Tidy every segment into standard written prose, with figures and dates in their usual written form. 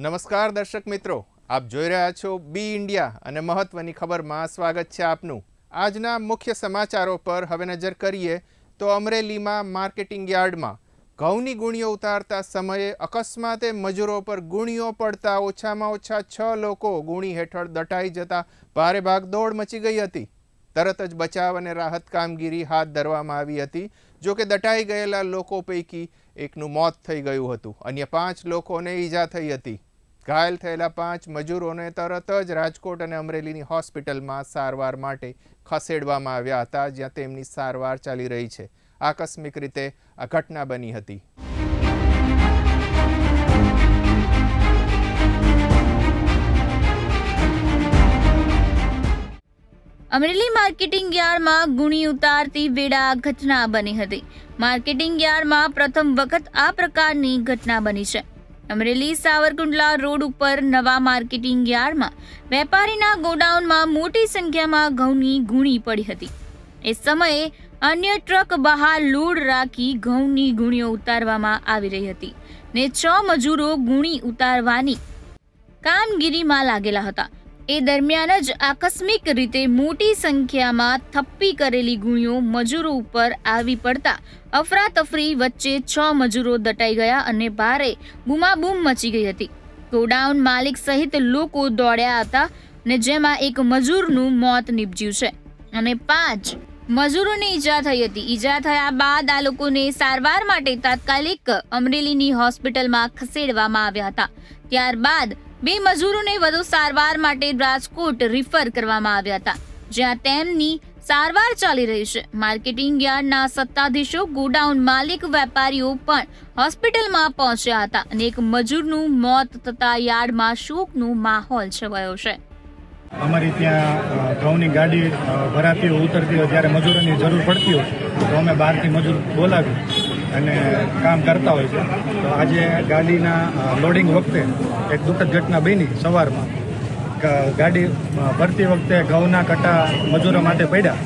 નમસ્કાર દર્શક મિત્રો, આપ જોઈ રહ્યા છો બી ઇન્ડિયા અને મહત્વની ખબરમાં સ્વાગત છે આપનું। આજના મુખ્ય સમાચારો પર હવે નજર કરીએ તો અમરેલીમાં માર્કેટિંગ યાર્ડમાં ઘઉંની ગુણીઓ ઉતારતા સમયે અકસ્માતે મજૂરો પર ગુણીઓ પડતા ઓછામાં ઓછા 6 લોકો ગુણી હેઠળ દટાઈ જતા ભારે ભાગદોડ મચી ગઈ હતી। તરત જ બચાવ અને રાહત કામગીરી હાથ ધરવામાં આવી હતી। જો કે દટાઈ ગયેલા લોકો પૈકી એકનું મોત થઈ ગયું હતું, અન્ય 5 લોકોને ઈજા થઈ હતી। ઘાયલ થયેલા 5 મજૂરોને તરત જ રાજકોટ અને અમરેલીની હોસ્પિટલમાં સારવાર માટે ખસેડવામાં આવ્યા હતા, જ્યાં તેમની સારવાર ચાલી રહી છે। આકસ્મિક રીતે આ ઘટના બની હતી। અમરેલી માર્કેટિંગ યાર્ડમાં ગુણી ઉતારતી વેળા ઘટના બની હતી। માર્કેટિંગ યાર્ડમાં પ્રથમ વખત આ પ્રકારની ઘટના બની છે। અમરેલી સાવરકુંડલા રોડ ઉપર નવા માર્કેટિંગ યાર્ડમાં વેપારીના ગોડાઉનમાં મોટી સંખ્યામાં ઘઉંની ગુણી પડી હતી। એ સમયે અન્ય ટ્રક બહાર લોડ રાખી ઘઉંની ગુણીઓ ઉતારવામાં આવી રહી હતી ને 6 મજૂરો ગુણી ઉતારવાની કામગીરીમાં લાગેલા હતા। એ દરમિયાન જ આકસ્મિક રીતે મોટી સંખ્યામાં થપ્પી કરેલી ગુણીઓ મજૂરો ઉપર આવી પડતા અફરાતફરી વચ્ચે 6 મજૂરો દટાઈ ગયા અને ભારે બૂમાબૂમ મચી ગઈ હતી। ગોડાઉન માલિક સહિત લોકો દોડ્યા હતા અને જેમાં એક મજૂરનું મોત નીપજ્યું છે અને 5 મજૂરોને ઈજા થઈ હતી। ઈજા થયા બાદ આ લોકોને સારવાર માટે તાત્કાલિક અમરેલીની હોસ્પિટલમાં ખસેડવામાં આવ્યા હતા। ત્યારબાદ 2 મજૂરોને વધુ સારવાર માટે રાજકોટ રિફર કરવામાં આવ્યા હતા, જ્યાં તેમની સારવાર ચાલી રહી છે। માર્કેટિંગ યાર્ડના સત્તાધીશો, ગોડાઉન માલિક, વેપારીઓ પણ હોસ્પિટલમાં પહોંચ્યા હતા અને એક મજૂરનું મોત થતા યાર્ડમાં શોકનો માહોલ છવાયો છે। અમારી ત્યાં ઘઉંની ગાડી ભરાતી હોય, ઉતરતી હોય, જ્યારે મજૂરોની જરૂર પડતી હોય તો અમે બહારથી મજૂર બોલાવી અને કામ કરતા હોય છે। તો આજે ગાડીના લોડિંગ વખતે એક દુઃખદ ઘટના બની। સવારમાં ગાડી ભરતી વખતે ઘઉંના કટા મજૂરો માટે પડ્યા,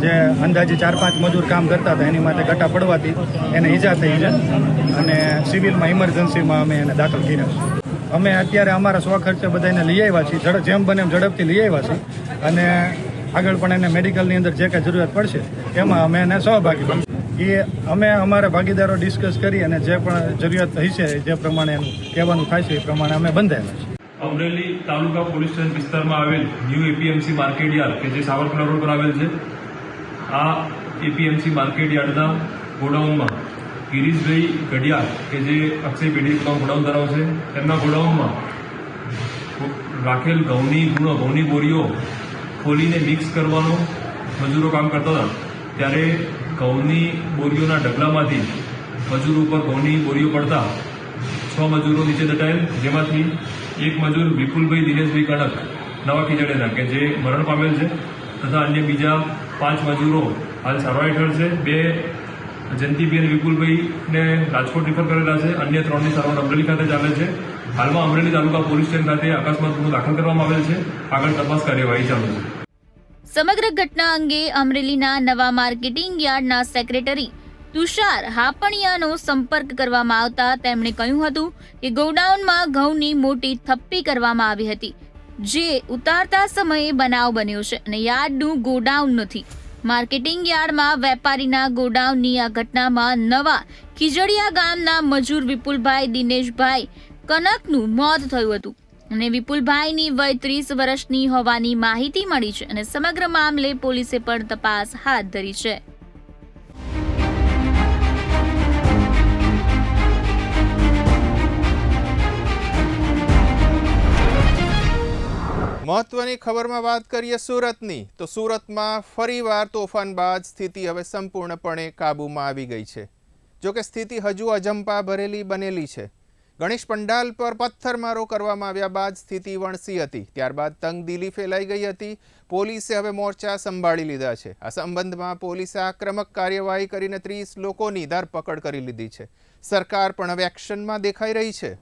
જે અંદાજે 4-5 મજૂર કામ કરતા હતા, એની માટે કટા પડવાથી એને ઈજા થઈ છે અને સિવિલમાં ઇમરજન્સીમાં અમે એને દાખલ કર્યા છે। અમે અત્યારે અમારા સ્વખર્ચે બધાને લઈ આવ્યા છીએ, જેમ બને એમ ઝડપથી લઈ આવ્યા છીએ અને આગળ પણ એને મેડિકલની અંદર જે કાંઈ જરૂરિયાત પડશે એમાં અમે એને સહભાગી બનીશું। એ અમે અમારા ભાગીદારો ડિસ્કસ કરી અને જે પણ જરૂરિયાત હશે જે પ્રમાણે એનું કહેવાનું થાય છે એ પ્રમાણે અમે બંધાયેલા છીએ। અમરેલી તાલુકા પોલીસ સ્ટેશન વિસ્તારમાં આવેલ ન્યૂ એપીએમસી માર્કેટ યાર્ડ કે જે સાવરકુંડલા રોડ પર આવેલ છે, આ એપીએમસી માર્કેટ યાર્ડના ગોડાઉનમાં ગિરીશભાઈ ગઢિયાર કે જે અક્ષય પેઢી ગોડાઉન ધરાવે છે, તેમના ગોડાઉનમાં રાખેલ ઘઉંની બોરીઓ ખોલીને મિક્સ કરવાનો મજૂરો કામ કરતા હતા, ત્યારે ઘઉંની બોરીઓના ઢગલામાંથી મજૂર ઉપર ઘઉંની બોરીઓ પડતા 6 મજૂરો નીચે દટાયેલ, જેમાંથી એક મજૂર વિપુલભાઈ દિનેશભાઈ કણક નવા ખીજડેના કે જે મરણ પામેલ છે તથા અન્ય બીજા 5 મજૂરો હાલ સારવાર હેઠળ છે। 2 જયંતિભાઈ અને વિપુલભાઈને રાજકોટ રિફર કરેલા છે, અન્ય 3ની સારવાર અમરેલી ખાતે ચાલે છે। હાલમાં અમરેલી તાલુકા પોલીસ સ્ટેશન ખાતે અકસ્માત ગુનો દાખલ કરવામાં આવેલ છે, આગળ તપાસ કાર્યવાહી ચાલુ છે। સમગ્ર ઘટના અંગે અમરેલીના નવા માર્કેટિંગ યાર્ડના સેક્રેટરી તુષાર હાપણિયાનો સંપર્ક કરવામાં આવતા તેમણે કહ્યું હતું કે ગોડાઉનમાં ઘઉંની મોટી થપ્પી કરવામાં આવી હતી, જે ઉતારતા સમયે બનાવ બન્યો છે અને યાર્ડનું ગોડાઉન નથી। માર્કેટિંગ યાર્ડમાં વેપારીના ગોડાઉનની આ ઘટનામાં નવા ખીજડીયા ગામના મજૂર વિપુલભાઈ દિનેશભાઈ કનકનું મોત થયું હતું અને વિપુલભાઈની વય 30 વર્ષની હોવાની માહિતી મળી છે અને સમગ્ર મામલે પોલીસે પણ તપાસ હાથ ધરી છે। મહત્વની ખબરમાં વાત કરીએ સુરતની, તો સુરતમાં ફરીવાર તોફાન બાદ સ્થિતિ હવે સંપૂર્ણપણે કાબૂમાં આવી ગઈ છે। જોકે સ્થિતિ હજુ અજંપા ભરેલી બનેલી છે। ગણેશ પંડાલ પર પથ્થરમારો કરવામાં આવ્યા બાદ સ્થિતિ વણસી હતી, ત્યારબાદ તંગદિલી ફેલાઈ ગઈ હતી। પોલીસે હવે મોરચા સંભાળી લીધા છે। આ સંબંધમાં પોલીસે આક્રમક કાર્યવાહી કરીને 30 લોકોની ધરપકડ કરી લીધી છે। સરકાર પણ હવે એક્શનમાં દેખાઈ રહી છે।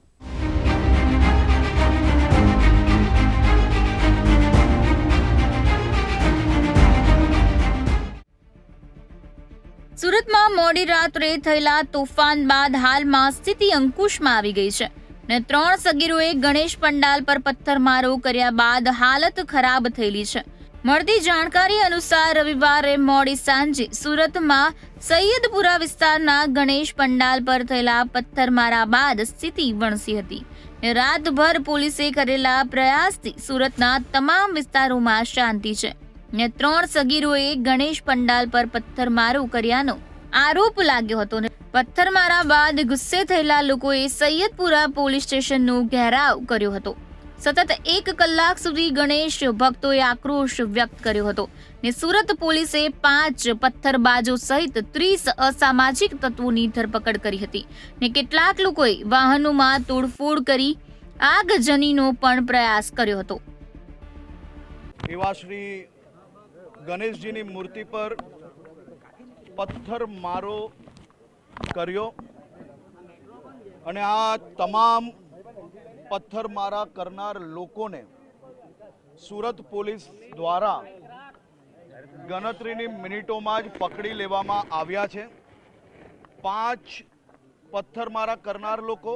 સુરતમાં મોડી રાત્રે થયેલા તોફાન બાદ હાલમાં સ્થિતિ અંકુશમાં આવી ગઈ છે। ને 3 સગીરોએ ગણેશ પંડાલ પર પથ્થરમારો કર્યા બાદ હાલત ખરાબ થયેલી છે. મળતી જાણકારી અનુસાર રવિવારે મોડી સાંજે સુરતમાં સૈયદપુરા વિસ્તારના ગણેશ પંડાલ પર થયેલા પથ્થરમારા બાદ સ્થિતિ વણસી હતી. રાતભર પોલીસે કરેલા પ્રયાસથી સુરતના તમામ વિસ્તારોમાં શાંતિ છે ને 3 સગીરોએ ગણેશ પંડાલ પર પથ્થરમારો કર્યાનો આરોપ લાગ્યો હતો. પથ્થરમારા બાદ ગુસ્સે થયેલા લોકોએ સૈયદપુરા પોલીસ સ્ટેશનનો ઘેરાવ કર્યો હતો. સતત 1 કલાક સુધી ગણેશ ભક્તોએ આક્રોશ વ્યક્ત કર્યો હતો ને સુરત પોલીસે 5 પથ્થરબાજો સહિત 30 અસામાજિક તત્વોની ધરપકડ કરી હતી ને કેટલાક લોકોએ વાહનોમાં તોડફોડ કરી આગજનીનો પણ પ્રયાસ કર્યો હતો. એવા શ્રી ગણેશજીની મૂર્તિ પર પથ્થરમારો કર્યો અને આ તમામ પથ્થરમારા કરનાર લોકોને સુરત પોલીસ દ્વારા ગણતરીની મિનિટોમાં જ પકડી લેવામાં આવ્યા છે. 5 પથ્થરમારા કરનાર લોકો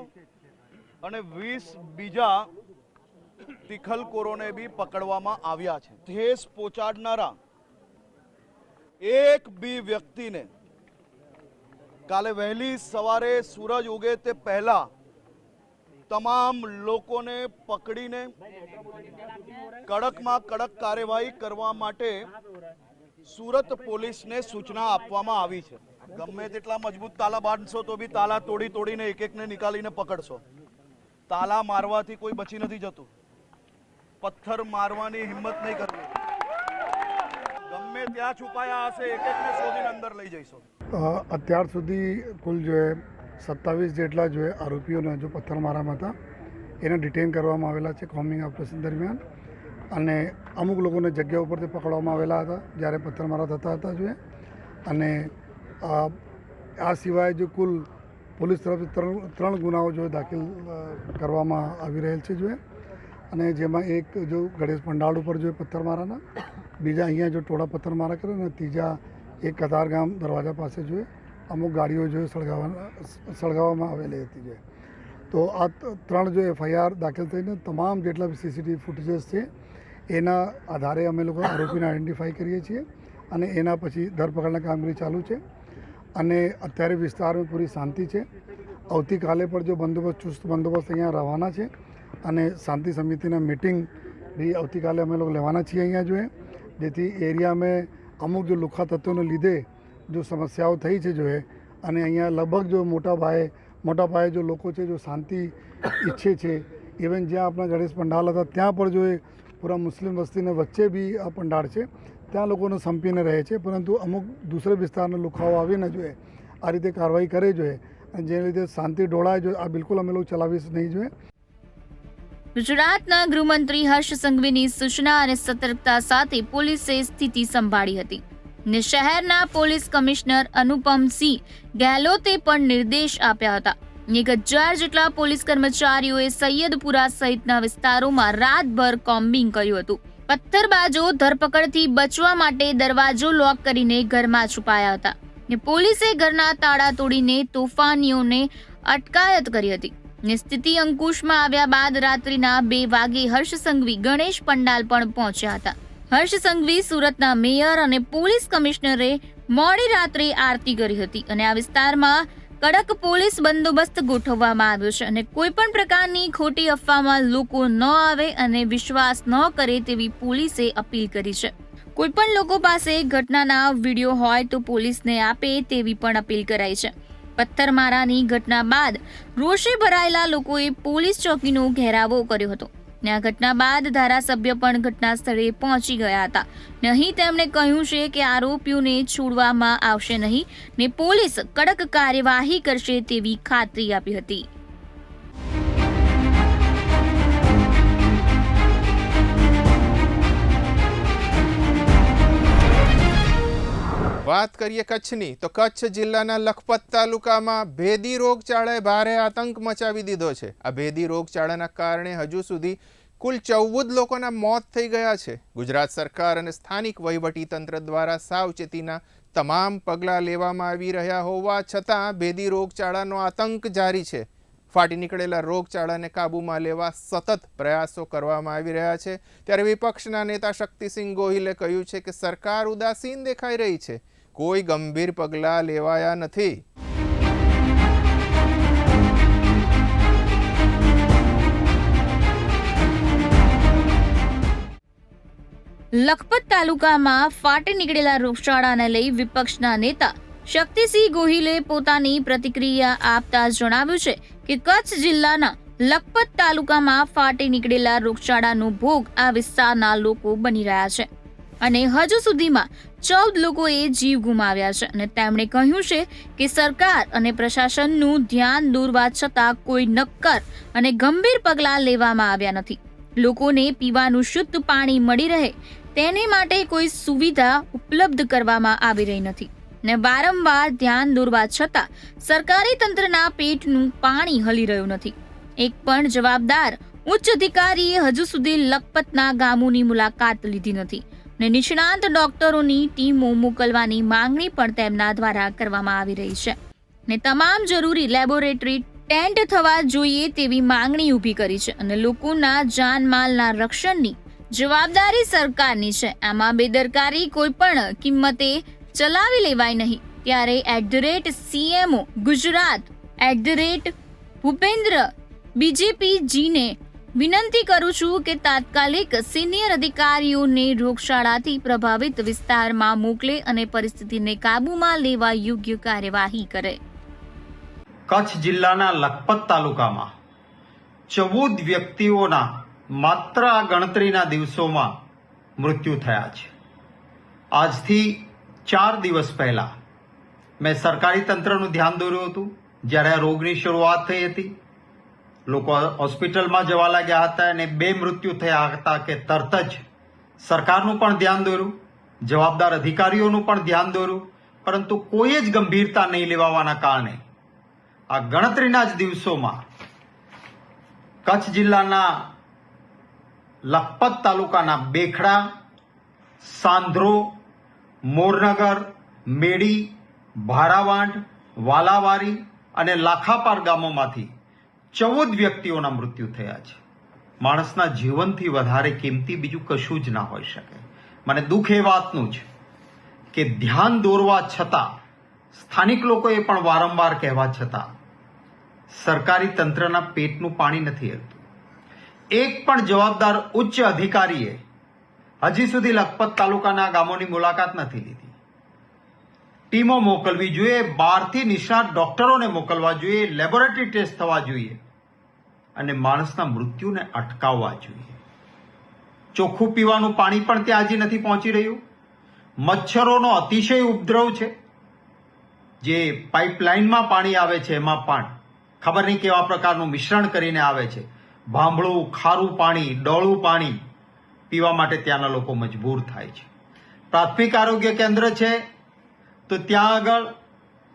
અને 20 બીજા તિખલકોરોને બી પકડવામાં આવ્યા છે. ઠેસ પહોંચાડનારા એક બી વ્યક્તિને કાલે વહેલી સવારે સૂરજ ઉગે તે પહેલા તમામ લોકોને પકડીને કડકમાં કડક કાર્યવાહી કરવા માટે સુરત પોલીસને સૂચના આપવામાં આવી છે. ગમે તેટલા મજબૂત તાલા બાંધશો તો બી તાલા તોડીને એકને નિકાલીને પકડશો. તાલા મારવાથી કોઈ બચી નથી જતું. પથ્થર મારવાની હિંમત નહીં કરવી. ગમે ત્યાં છુપાયા હશે એકને શોધીને અંદર લઈ જઈશું. અત્યાર સુધી કુલ જો 27 જેટલા જો આરોપીઓને જો પથ્થરમારામાં હતા એને ડિટેન કરવામાં આવેલા છે કોમ્બિંગ ઓપરેશન દરમિયાન. અને અમુક લોકોને જગ્યા ઉપરથી પકડવામાં આવેલા હતા જ્યારે પથ્થરમારા થતા હતા જોઈએ. અને આ સિવાય જો કુલ પોલીસ તરફથી 3 ગુનાઓ જો દાખલ કરવામાં આવી રહેલ છે જોઈએ. અને જેમાં એક જો ગણેશ પંડાળ ઉપર જો પથ્થરમારાના, બીજા અહીંયા જો ટોળા પથ્થરમારા કરે અને ત્રીજા એક કતારગામ દરવાજા પાસે જોઈએ અમુક ગાડીઓ જો સળગાવવામાં આવેલી હતી જોઈએ. તો આ 3 જો FIR દાખલ થઈને તમામ જેટલા CCTV ફૂટેજીસ છે એના આધારે અમે લોકો આરોપીને આઈડેન્ટિફાઈ કરીએ છીએ અને એના પછી ધરપકડના કામગીરી ચાલુ છે. અને અત્યારે વિસ્તારમાં પૂરી શાંતિ છે. આવતીકાલે પણ જો ચુસ્ત બંદોબસ્ત અહીંયા રહેવાના છે અને શાંતિ સમિતિના મીટિંગ બી આવતીકાલે અમે લોકો લેવાના છીએ અહીંયા જોઈએ, જેથી એરિયામાં અમુક જો લુખ્ખા તત્વોને લીધે જો સમસ્યાઓ થઈ છે જોઈએ. અને અહીંયા લગભગ જો મોટા પાયે જો લોકો છે જો શાંતિ ઈચ્છે છે. ઇવન જ્યાં આપણા ગણેશ પંડાલ હતા ત્યાં પણ જો પૂરા મુસ્લિમ વસ્તીને વચ્ચે બી આ પંડાળ છે ત્યાં લોકોને સંપીને રહે છે. પરંતુ અમુક દૂસરે વિસ્તારના લુખાઓ આવીને જોઈએ આ રીતે કાર્યવાહી કરે જોઈએ અને જે રીતે શાંતિ ડોળાય જોઈએ આ બિલકુલ અમે લોકો ચલાવીશ નહીં જોઈએ. ગુજરાતના ગૃહમંત્રી હર્ષ સંઘવીની સૂચના અને સતર્કતા સાથે પોલીસે સ્થિતિ સંભાળી હતી ને શહેરના પોલીસ કમિશનર અનુપમસિંહ ગેહલોતે પણ નિર્દેશ આપ્યા હતા. 1000 જેટલા પોલીસ કર્મચારીઓએ સૈયદપુરા સહિતના વિસ્તારોમાં રાતભર કોમ્બિંગ કર્યું હતું. પથ્થરબાજો ધરપકડથી બચવા માટે દરવાજો લોક કરીને ઘરમાં છુપાયા હતા ને પોલીસે ઘરના તાળા તોડીને તોફાનીઓને અટકાયત કરી હતી. સ્થિતિ અંકુશમાં આવ્યા બાદ રાત્રિના 2 વાગે હર્ષ સંઘવી ગણેશ પંડાલ પણ પહોંચ્યા હતા. હર્ષ સંઘવી સુરતના મેયર અને પોલીસ કમિશનરે મોડી રાત્રે આરતી કરી હતી અને આ વિસ્તારમાં કડક પોલીસ બંદોબસ્ત ગોઠવવામાં આવ્યો છે અને કોઈ પણ પ્રકારની ખોટી અફવામાં લોકો ન આવે અને વિશ્વાસ ન કરે તેવી પોલીસે અપીલ કરી છે. કોઈ પણ લોકો પાસે ઘટનાના વિડીયો હોય તો પોલીસને આપે તેવી પણ અપીલ કરાઈ છે. પથ્થરમારાની ઘટના બાદ રોષે ભરાયેલા લોકોએ પોલીસ ચોકીનો ઘેરાવો કર્યો હતો ને આ ઘટના બાદ ધારાસભ્ય પણ ઘટના સ્થળે પહોંચી ગયા હતા. અહીં તેમણે કહ્યું છે કે આરોપીઓને છોડવામાં આવશે નહીં ને પોલીસ કડક કાર્યવાહી કરશે તેવી ખાતરી આપી હતી. વાત કરીએ કચ્છની, તો કચ્છ જિલ્લાના લખપત તાલુકામાં ભેદી રોગચાળાએ ભારે આતંક મચાવી દીધો છે. આ ભેદી રોગચાળાના કારણે હજુ સુધી કુલ 14 લોકોના મોત થઈ ગયા છે. ગુજરાત સરકાર અને સ્થાનિક વહીવટીતંત્ર દ્વારા સાવચેતીના તમામ પગલાં લેવામાં આવી રહ્યા હોવા છતાં ભેદી રોગચાળાનો આતંક જારી છે. ફાટી નીકળેલા રોગચાળાને કાબૂમાં લેવા સતત પ્રયાસો કરવામાં આવી રહ્યા છે. ત્યારે વિપક્ષના નેતા શક્તિસિંહ ગોહિલે કહ્યું છે કે સરકાર ઉદાસીન દેખાઈ રહી છે, કોઈ ગંભીર પગલાં લેવાયા નથી. લખપત તાલુકામાં ફાટી નીકળેલા રોગચાળાને લઈ વિપક્ષના નેતા શક્તિસિંહ ગોહિલે પોતાની પ્રતિક્રિયા આપતા જણાવ્યું છે કે કચ્છ જિલ્લાના લખપત તાલુકામાં ફાટી નીકળેલા રોગચાળાનો ભોગ આ વિસ્તારના લોકો બની રહ્યા છે અને હજુ સુધીમાં 14 લોકોએ જીવ ગુમાવ્યા છે. અને તેમણે કહ્યું છે કે સરકાર અને પ્રશાસનનું ધ્યાન દોરવા છતાં કોઈ નક્કર અને ગંભીર પગલાં લેવામાં આવ્યા નથી. લોકોને પીવાનું શુદ્ધ પાણી મળી રહે તેને માટે કોઈ સુવિધા ઉપલબ્ધ કરવામાં આવી રહી નથી ને વારંવાર ધ્યાન દોરવા છતાં સરકારી તંત્રના પેટનું પાણી હલી રહ્યું નથી. એક પણ જવાબદાર ઉચ્ચ અધિકારીએ હજુ સુધી લખપતના ગામોની મુલાકાત લીધી નથી ને નિષ્ણાંત ડોક્ટરોની ટીમો મોકલવાની માંગણી પણ તેમના દ્વારા કરવામાં આવી રહી છે ને તમામ જરૂરી લેબોરેટરી ટેન્ટ થવા જોઈએ તેવી માંગણી ઊભી કરી છે અને લોકોના જાનમાલના રક્ષણની જવાબદારી સરકારની છે. આમાં બેદરકારી કોઈ પણ કિંમતે ચલાવી લેવાય નહીં. ત્યારે @CMO ગુજરાત @ભૂપેન્દ્ર BJPજીને વિનંતી કરું છું કે તાત્કાલિક સિનિયર અધિકારીઓને રોગચાળાથી પ્રભાવિત વિસ્તારમાં મોકલે અને પરિસ્થિતિને કાબૂમાં લેવા યોગ્ય કાર્યવાહી કરે. કચ્છ જિલ્લાના લખપત તાલુકામાં 14 વ્યક્તિઓના માત્ર આ ગણતરીના દિવસોમાં મૃત્યુ થયા છે. આજથી 4 દિવસ પહેલા મેં સરકારી તંત્રનું ધ્યાન દોર્યું હતું. જ્યારે આ રોગની શરૂઆત થઈ હતી, લોકો હોસ્પિટલમાં જવા લાગ્યા હતા અને 2 મૃત્યુ થયા હતા કે તરત જ સરકારનું પણ ધ્યાન દોર્યું, જવાબદાર અધિકારીઓનું પણ ધ્યાન દોર્યું, પરંતુ કોઈ જ ગંભીરતા નહીં લેવાવાના કારણે આ ગણતરીના જ દિવસોમાં કચ્છ જિલ્લાના લખપત તાલુકાના બેખડા, સાંધ્રો, મોરનગર, મેડી, ભારાવાંઢ, વાલાવારી અને લાખાપાર ગામોમાંથી 14 વ્યક્તિઓના મૃત્યુ થયા છે. માણસના જીવનથી વધારે કિંમતી બીજું કશું જ ના હોઈ શકે. મને દુઃખ એ વાતનું છે કે ધ્યાન દોરવા છતાં, સ્થાનિક લોકોએ પણ વારંવાર કહેવા છતાં સરકારી તંત્રના પેટનું પાણી નથી હલતું. એક પણ જવાબદાર ઉચ્ચ અધિકારીએ હજી સુધી લખપત તાલુકાના ગામોની મુલાકાત નથી લીધી. ટીમો મોકલવી જોઈએ, બહારથી નિષ્ણાત ડોક્ટરોને મોકલવા જોઈએ, લેબોરેટરી ટેસ્ટ થવા જોઈએ અને માણસના મૃત્યુને અટકાવવા જોઈએ. ચોખ્ખું પીવાનું પાણી પણ ત્યાં હજી નથી પહોંચી રહ્યું. મચ્છરોનો અતિશય ઉપદ્રવ છે. જે પાઇપલાઇનમાં પાણી આવે છે એમાં પણ ખબર નહીં કેવા પ્રકારનું મિશ્રણ કરીને આવે છે. ભાંભળું, ખારું પાણી, ડોળું પાણી પીવા માટે ત્યાંના લોકો મજબૂર થાય છે. પ્રાથમિક આરોગ્ય કેન્દ્ર છે તો ત્યાં આગળ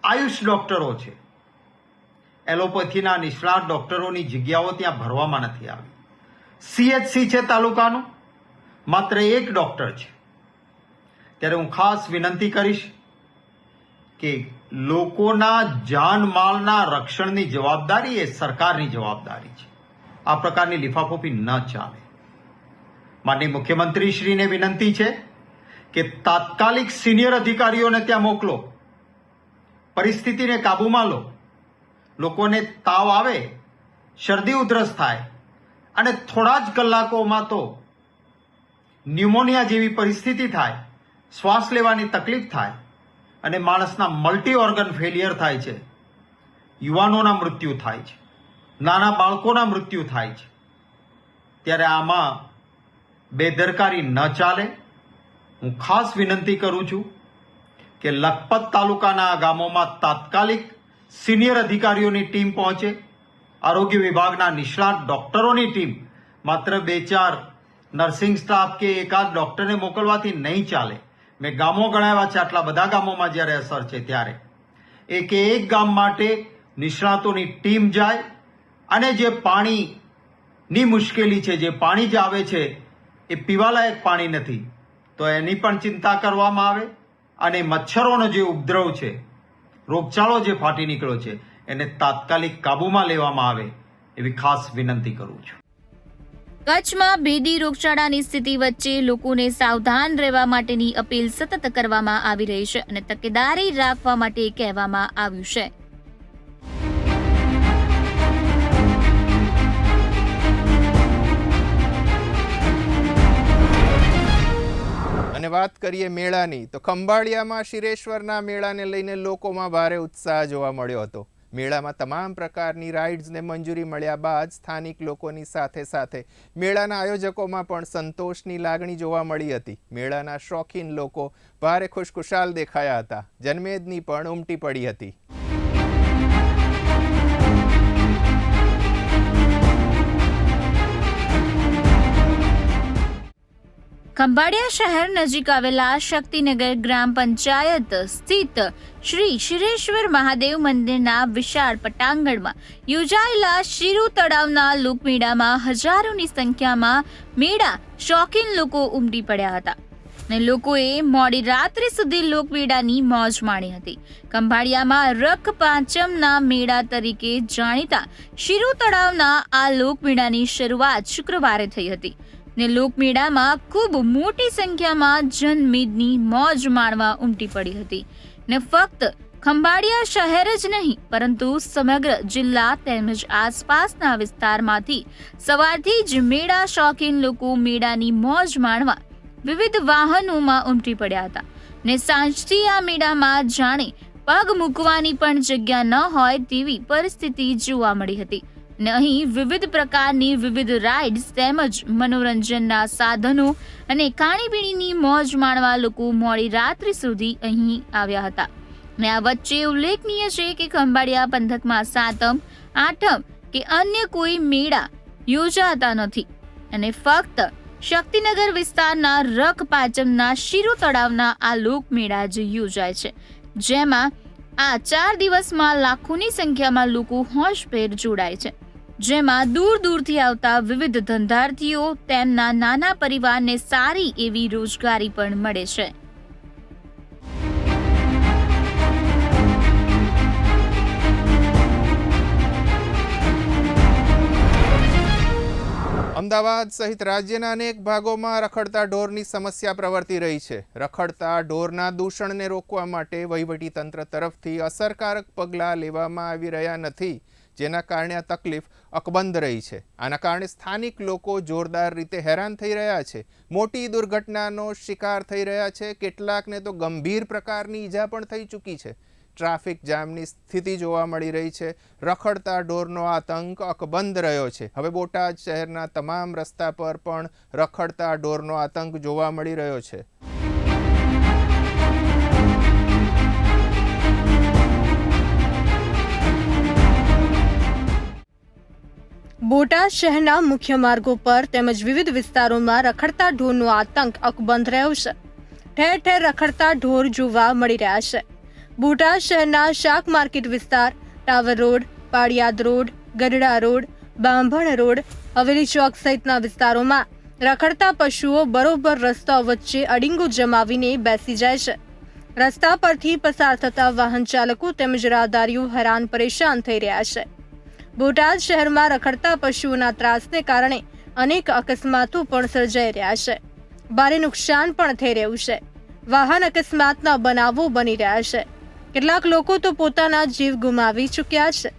આયુષ ડોક્ટરો છે. એલોપેથીના નિષ્ણાત ડોક્ટરોની જગ્યાઓ ત્યાં ભરવામાં નથી આવી. CHC છે તાલુકાનું, માત્ર 1 ડોક્ટર છે. ત્યારે હું ખાસ વિનંતી કરીશ કે લોકોના જાનમાલના રક્ષણની જવાબદારી એ સરકારની જવાબદારી છે. આ પ્રકારની લીફાફોફી ન ચાલે. માનનીય મુખ્યમંત્રીશ્રીને વિનંતી છે કે તાત્કાલિક સિનિયર અધિકારીઓને ત્યાં મોકલો, પરિસ્થિતિને કાબૂમાં લો. લોકોને તાવ આવે, શરદી ઉધરસ થાય અને થોડા જ કલાકોમાં તો ન્યુમોનિયા જેવી પરિસ્થિતિ થાય, શ્વાસ લેવાની તકલીફ થાય અને માણસના મલ્ટી ઓર્ગન ફેલિયર થાય છે. યુવાનોના મૃત્યુ થાય છે, નાના બાળકોના મૃત્યુ થાય છે. ત્યારે આમાં બેદરકારી ન ચાલે. હું ખાસ વિનંતી કરું છું કે લખપત તાલુકાના ગામોમાં તાત્કાલિક સિનિયર અધિકારીઓની ટીમ પહોંચે. આરોગ્ય વિભાગના નિષ્ણાત ડોક્ટરોની ટીમ, માત્ર 2-4 નર્સિંગ સ્ટાફ કે એકાદ ડોક્ટરને મોકલવાથી નહીં ચાલે. મેં ગામો ગણાવ્યા છે. આટલા બધા ગામોમાં જ્યારે અસર છે ત્યારે એક ગામ માટે નિષ્ણાતોની ટીમ જાય અને જે પાણીની મુશ્કેલી છે, જે પાણી જ આવે છે એ પીવાલાયક પાણી નથી, તો એની પણ ચિંતા કરવામાં આવે અને મચ્છરોનો જે ઉપદ્રવ છે, રોગચાળો જે ફાટી નીકળ્યો છે એને તાત્કાલિક કાબૂમાં લેવામાં આવે એવી ખાસ વિનંતી કરું છું. કચ્છમાં ભેદી રોગચાળાની સ્થિતિ વચ્ચે લોકોને સાવધાન રહેવા માટેની અપીલ સતત કરવામાં આવી રહી છે અને તકેદારી રાખવા માટે કહેવામાં આવ્યું છે. અને વાત કરીએ મેળાની, તો ખંભાળિયામાં શિરેશ્વરના મેળાને લઈને લોકોમાં ભારે ઉત્સાહ જોવા મળ્યો હતો. મેળામાં તમામ પ્રકારની રાઇડ્સને મંજૂરી મળ્યા બાદ સ્થાનિક લોકોની સાથે સાથે મેળાના આયોજકોમાં પણ સંતોષની લાગણી જોવા મળી હતી. મેળાના શોખીન લોકો ભારે ખુશખુશાલ દેખાયા હતા. જનમેદની પણ ઉમટી પડી હતી. ખંભાળિયા શહેર નજીક આવેલા શક્તિનગર ગ્રામ પંચાયત સ્થિત શ્રી શિરેશ્વર મહાદેવ મંદિરના વિશાળ પટાંગણમાં યોજાયેલા શિરુ તળાવના લોકમેળામાં હજારોની સંખ્યામાં મેળા શોખીન લોકો ઉમટી પડ્યા હતા અને લોકોએ મોડી રાત્રે સુધી લોકમેળાની મોજ માણી હતી. ખંભાળિયામાં રખ પાંચમના મેળા તરીકે જાણીતા શિરુ તળાવના આ લોકમેળાની શરૂઆત શુક્રવારે થઈ હતી ને લોકમેળામાં ખૂબ મોટી સંખ્યામાં જનમેદની મોજ માણવા ઉમટી પડી હતી ને ફક્ત ખંભાળિયા શહેર જ નહીં પરંતુ સમગ્ર જિલ્લા તેમજ આસપાસના વિસ્તારમાંથી સવારથી જ મેળા શોખીન લોકો મેળાની મોજ માણવા વિવિધ વાહનોમાં ઉમટી પડ્યા હતા ને સાંજથી આ મેળામાં જાણે પગ મૂકવાની પણ જગ્યા ન હોય તેવી પરિસ્થિતિ જોવા મળી હતી ને અહીં વિવિધ પ્રકારની વિવિધ રાઇડ્સ તેમજ મનોરંજનના સાધનો અને ખાણીપીણીની મોજ માણવા લોકો મોડી રાત્રિ સુધી અહીં આવ્યા હતા. ને આ વચ્ચે ઉલ્લેખનીય છે કે ખંભાળિયા પંથકમાં સાતમ, આઠમ કે અન્ય કોઈ મેળા યોજાતા નથી અને ફક્ત શક્તિનગર વિસ્તારના રખ પાંચમના શિરુ તળાવના આ લોકમેળા જ યોજાય છે, જેમાં આ 4 દિવસમાં લાખોની સંખ્યામાં લોકો હોંશભેર જોડાય છે, જેમાં દૂર દૂરથી આવતા વિવિધ ધંધાર્થીઓ તેમના નાના પરિવારને સારી એવી રોજગારી પણ મળે છે. અમદાવાદ સહિત રાજ્યના અનેક ભાગોમાં રખડતા ઢોરની સમસ્યા પ્રવર્તી રહી છે. રખડતા ઢોરના દૂષણને રોકવા માટે વહીવટીતંત્ર તરફથી અસરકારક પગલાં લેવામાં આવી રહ્યા નથી, જેના કારણે આ તકલીફ અકબંધ રહી છે. આના કારણે સ્થાનિક લોકો જોરદાર રીતે હેરાન થઈ રહ્યા છે, મોટી દુર્ઘટનાનો શિકાર થઈ રહ્યા છે, કેટલાકને તો ગંભીર પ્રકારની ઈજા પણ થઈ ચૂકી છે. ટ્રાફિક જામની સ્થિતિ જોવા મળી રહી છે. રખડતા ઢોરનો આતંક અકબંધ રહ્યો છે. હવે બોટાદ શહેરના તમામ રસ્તા પર પણ રખડતા ઢોરનો આતંક જોવા મળી રહ્યો છે. બોટાદ શહેરના મુખ્ય માર્ગો પર તેમજ વિવિધ વિસ્તારોમાં રખડતા ઢોરનો આતંક અકબંધ રહ્યો છે. ઠેર ઠેર રખડતા ઢોર જોવા મળી રહ્યા છે. બોટાદ શહેરના શાક માર્કેટ વિસ્તાર, tower road, Paliyad road, Gadhada road, Bambhan road, હવેલી ચોક સહિતના વિસ્તારોમાં રખડતા પશુઓ બરોબર રસ્તા વચ્ચે અડીંગો જમાવીને બેસી જાય છે. રસ્તા પરથી પસાર થતા વાહન ચાલકો તેમજ રાહદારીઓ હેરાન પરેશાન થઈ રહ્યા છે. બોટાદ શહેરમાં રખડતા પશુઓના ત્રાસને કારણે અનેક અકસ્માતો પણ સર્જાઈ રહ્યા છે. ભારે નુકસાન પણ થઈ રહ્યું છે. વાહન અકસ્માતના બનાવો બની રહ્યા છે. કેટલાક લોકો તો પોતાના જીવ ગુમાવી ચૂક્યા છે.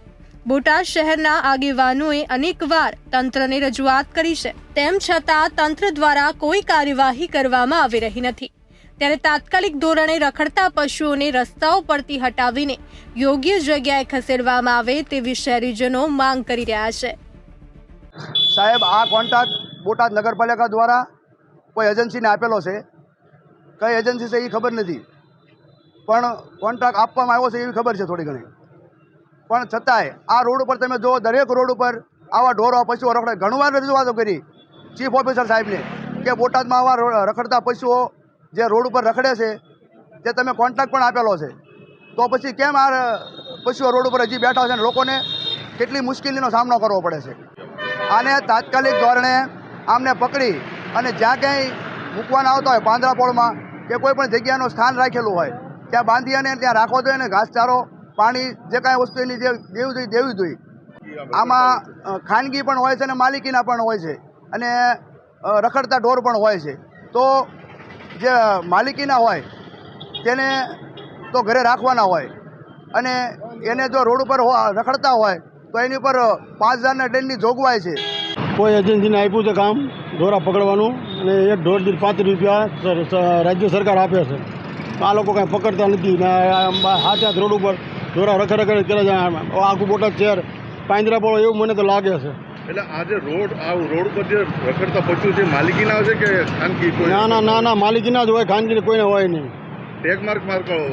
બોટાદ શહેરના આગેવાનોએ અનેકવાર તંત્રને રજૂઆત કરી છે, તેમ છતાં તંત્ર દ્વારા કોઈ કાર્યવાહી કરવામાં આવી રહી નથી. ત્યારે તાત્કાલિક ધોરણે રખડતા પશુઓને રસ્તાઓ પરથી હટાવીને યોગ્ય જગ્યાએ ખસેડવામાં આવે તેવી શહેરીજનો માંગ કરી રહ્યા છે. સાહેબ, આ કોન્ટ્રાક્ટ બોટાદ નગરપાલિકા દ્વારા કોઈ એજન્સીને આપેલો છે. કઈ એજન્સી છે એ ખબર નથી, પણ કોન્ટ્રાક્ટ આપવામાં આવ્યો છે એવી ખબર છે થોડી ઘણી. પણ છતાંય આ રોડ ઉપર તમે જો, દરેક રોડ ઉપર આવા ઢોરો પશુઓ રખડે. ઘણીવાર રજૂઆતો કરી ચીફ ઓફિસર સાહેબને કે બોટાદમાં આવા રખડતા પશુઓ જે રોડ ઉપર રખડે છે તે તમે કોન્ટ્રાક્ટ પણ આપેલો છે, તો પછી કેમ આ પશુઓ રોડ ઉપર હજી બેઠા છે અને લોકોને કેટલી મુશ્કેલીનો સામનો કરવો પડે છે. આને તાત્કાલિક ધોરણે આમને પકડી અને જ્યાં ક્યાંય મૂકવાના આવતા હોય પાંજરાપોળમાં કે કોઈ પણ જગ્યાનું સ્થાન રાખેલું હોય ત્યાં બાંધી અને ત્યાં રાખવો જોઈએ અને ઘાસચારો પાણી જે કાંઈ વસ્તુ એની જે દેવી જોઈએ આમાં ખાનગી પણ હોય છે અને માલિકીના પણ હોય છે અને રખડતા ઢોર પણ હોય છે. તો જે માલિકીના હોય તેને તો ઘરે રાખવાના હોય અને એને જો રોડ ઉપર રખડતા હોય તો એની ઉપર 5,000ના દંડની જોગવાઈ છે. કોઈ એજન્સીને આપ્યું છે કામ ઢોરા પકડવાનું અને એક ઢોર દીઠ 5 રૂપિયા રાજ્ય સરકાર આપે છે. આ લોકો કાંઈ પકડતા નથી ને હાથ રોડ ઉપર ઢોરા રખડ કરે છે. આખું બોટાદ શહેર પાંજરા પડો એવું મને તો લાગે છે. એટલે આ જે રોડ પર જે રખડતા પશુ છે માલિકીના છે કે ખાનગી? ના માલિકીના જ હોય, ખાનગી કોઈને હોય નહીં. ટેગ માર્ક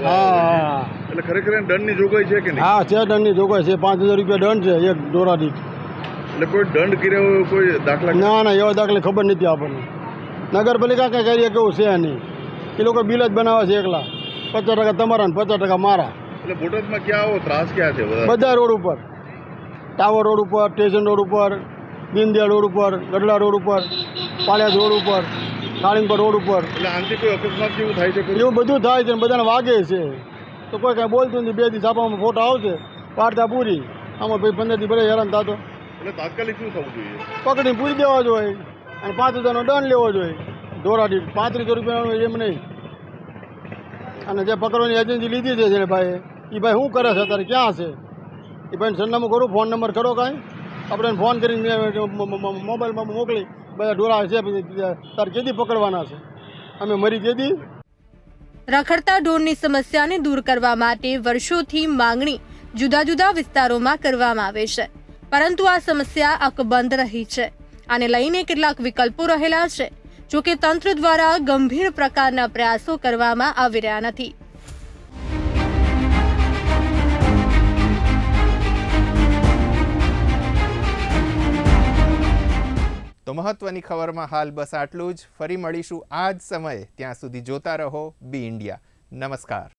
હા એટલે ખરેખર દંડની જોગવાઈ છે કે નહીં? હા છે, દંડની જોગવાઈ છે. 5,000 રૂપિયા દંડ છે એક ઢોરા દીઠ. એટલે કોઈ દંડ કર્યો કોઈ દાખલા? ના એવા દાખલા ખબર નથી આપણને. નગરપાલિકા કંઈ કરીએ કેવું છે નહીં. એ લોકો બિલ જ બનાવે છે એકલા. 50% તમારા ને 50% મારા. એટલે બોટાદમાં ક્યાં આવો ત્રાસ ક્યાં છે? બધા રોડ ઉપર, ટાવર રોડ ઉપર, સ્ટેશન રોડ ઉપર, દીનદયાળ રોડ ઉપર, ગઢડા રોડ ઉપર, પાળિયાદ રોડ ઉપર, કાળીંગપર રોડ ઉપર. એટલે આનાથી કોઈ અકસ્માત જેવું થાય છે? એવું બધું થાય છે ને બધાને વાગે છે. તો કોઈ કાંઈ બોલતું નથી. 2 દિવસ આપવામાં ફોટો આવશે, વાર્તા પૂરી. આમાં ભાઈ 15 દી ભલે હેરાન થતો. એટલે તાત્કાલિક શું થવું જોઈએ? પકડીને પૂરી દેવા જોઈએ અને 5,000નો દંડ લેવો જોઈએ. ઢોરા દીઠ 35 રૂપિયાનો એમ નહીં. અને જે પકડવાની એજન્સી લીધી છે ને ભાઈ, એ ભાઈ શું કરે છે અત્યારે, ક્યાં છે એ ભાઈને સરનામું કરું, ફોન નંબર કરો કાંઈ, આપણે એને ફોન કરીને મોબાઈલમાં મોકલી બધા ઢોરા છે તારે કેદી પકડવાના છે, અમે મરી કેદી. રખડતા ઢોરની સમસ્યાને દૂર કરવા માટે વર્ષોથી માંગણી જુદા જુદા વિસ્તારોમાં કરવામાં આવે છે, પરંતુ આ સમસ્યા અકબંધ રહી છે. આને લઈને કેટલાક વિકલ્પો રહેલા છે, જોકે તંત્ર દ્વારા ગંભીર પ્રકારના પ્રયાસો કરવામાં આવી રહ્યા નથી. તો મહત્વની ખબરમાં હાલ બસ આટલું જ. ફરી મળીશું આ જ સમયે. ત્યાં સુધી જોતા રહો બી ઇન્ડિયા. નમસ્કાર.